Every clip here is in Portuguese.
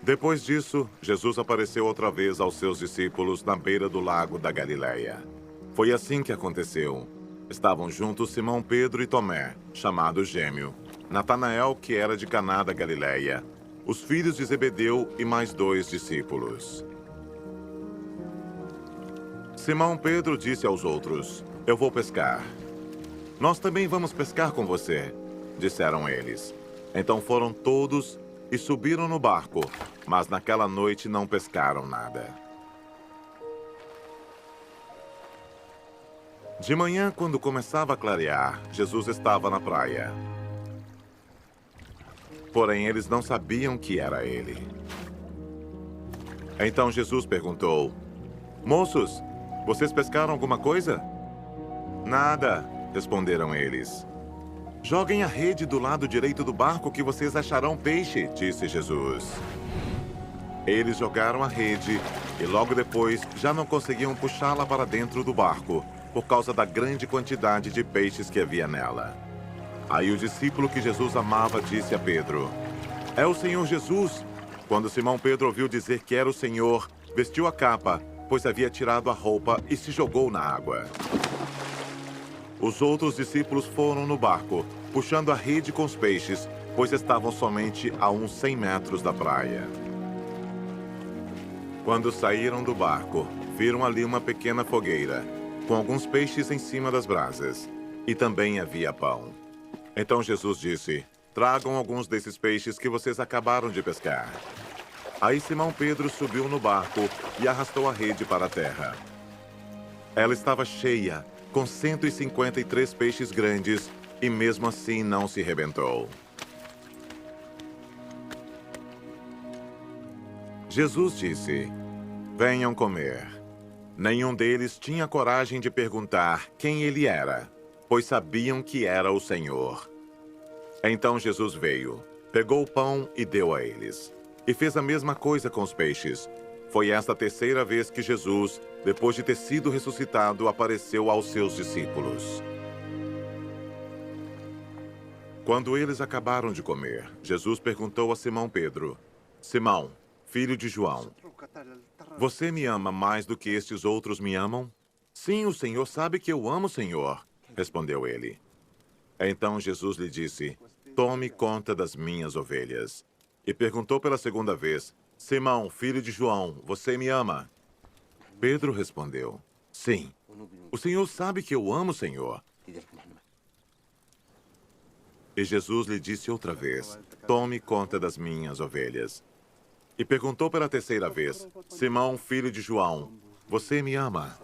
Depois disso, Jesus apareceu outra vez aos seus discípulos na beira do lago da Galileia. Foi assim que aconteceu. Estavam juntos Simão Pedro e Tomé, chamado Gêmeo, Natanael, que era de Caná da Galileia, os filhos de Zebedeu e mais 2 discípulos. Simão Pedro disse aos outros: "Eu vou pescar." "Nós também vamos pescar com você", disseram eles. Então foram todos e subiram no barco, mas naquela noite não pescaram nada. De manhã, quando começava a clarear, Jesus estava na praia. Porém, eles não sabiam que era ele. Então Jesus perguntou: "Moços, vocês pescaram alguma coisa?" "Nada", responderam eles. "Joguem a rede do lado direito do barco que vocês acharão peixe", disse Jesus. Eles jogaram a rede e logo depois já não conseguiam puxá-la para dentro do barco por causa da grande quantidade de peixes que havia nela. Aí o discípulo que Jesus amava disse a Pedro: "É o Senhor Jesus." Quando Simão Pedro ouviu dizer que era o Senhor, vestiu a capa, pois havia tirado a roupa e se jogou na água. Os outros discípulos foram no barco, puxando a rede com os peixes, pois estavam somente a uns 100 metros da praia. Quando saíram do barco, viram ali uma pequena fogueira, com alguns peixes em cima das brasas, e também havia pão. Então Jesus disse: "Tragam alguns desses peixes que vocês acabaram de pescar." Aí Simão Pedro subiu no barco e arrastou a rede para a terra. Ela estava cheia, com 153 peixes grandes, e mesmo assim não se rebentou. Jesus disse: "Venham comer." Nenhum deles tinha coragem de perguntar quem ele era, pois sabiam que era o Senhor. Então Jesus veio, pegou o pão e deu a eles, e fez a mesma coisa com os peixes. Foi esta a terceira vez que Jesus, depois de ter sido ressuscitado, apareceu aos seus discípulos. Quando eles acabaram de comer, Jesus perguntou a Simão Pedro: "Simão, filho de João, você me ama mais do que estes outros me amam?" "Sim, o Senhor sabe que eu amo o Senhor", respondeu ele. Então Jesus lhe disse: "Tome conta das minhas ovelhas." E perguntou pela segunda vez: "Simão, filho de João, você me ama?" Pedro respondeu: "Sim, o Senhor sabe que eu amo o Senhor." E Jesus lhe disse outra vez: "Tome conta das minhas ovelhas." E perguntou pela terceira vez: "Simão, filho de João, você me ama?"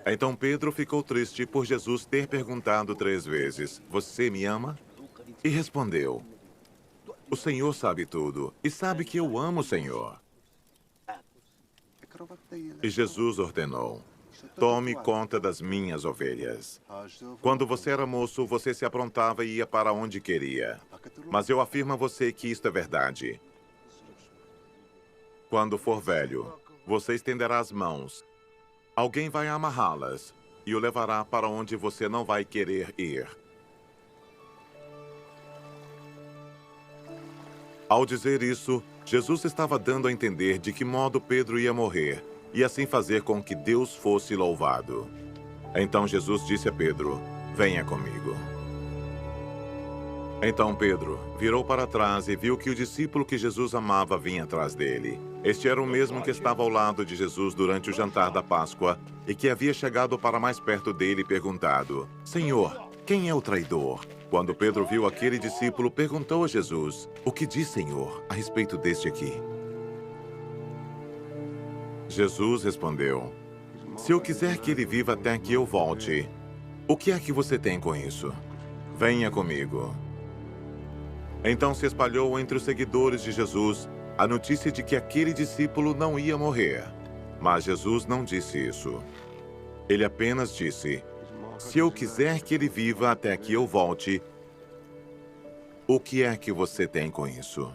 Então Pedro ficou triste por Jesus ter perguntado 3 vezes: "Você me ama?" E respondeu: "O Senhor sabe tudo e sabe que eu amo o Senhor." E Jesus ordenou: "Tome conta das minhas ovelhas. Quando você era moço, você se aprontava e ia para onde queria. Mas eu afirmo a você que isto é verdade. Quando for velho, você estenderá as mãos. Alguém vai amarrá-las e o levará para onde você não vai querer ir." Ao dizer isso, Jesus estava dando a entender de que modo Pedro ia morrer e assim fazer com que Deus fosse louvado. Então Jesus disse a Pedro: "Venha comigo." Então Pedro virou para trás e viu que o discípulo que Jesus amava vinha atrás dele. Este era o mesmo que estava ao lado de Jesus durante o jantar da Páscoa e que havia chegado para mais perto dele e perguntado: "Senhor, quem é o traidor?" Quando Pedro viu aquele discípulo, perguntou a Jesus: "O que diz, Senhor, a respeito deste aqui?" Jesus respondeu: "Se eu quiser que ele viva até que eu volte, o que é que você tem com isso? Venha comigo." Então se espalhou entre os seguidores de Jesus a notícia de que aquele discípulo não ia morrer. Mas Jesus não disse isso. Ele apenas disse: "Se eu quiser que ele viva até que eu volte, o que é que você tem com isso?"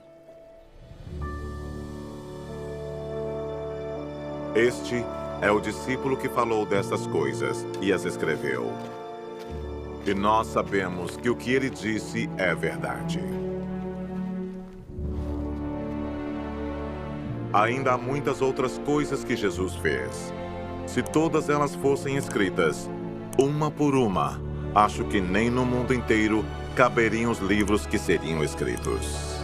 Este é o discípulo que falou dessas coisas e as escreveu. E nós sabemos que o que ele disse é verdade. Ainda há muitas outras coisas que Jesus fez. Se todas elas fossem escritas, uma por uma, acho que nem no mundo inteiro caberiam os livros que seriam escritos.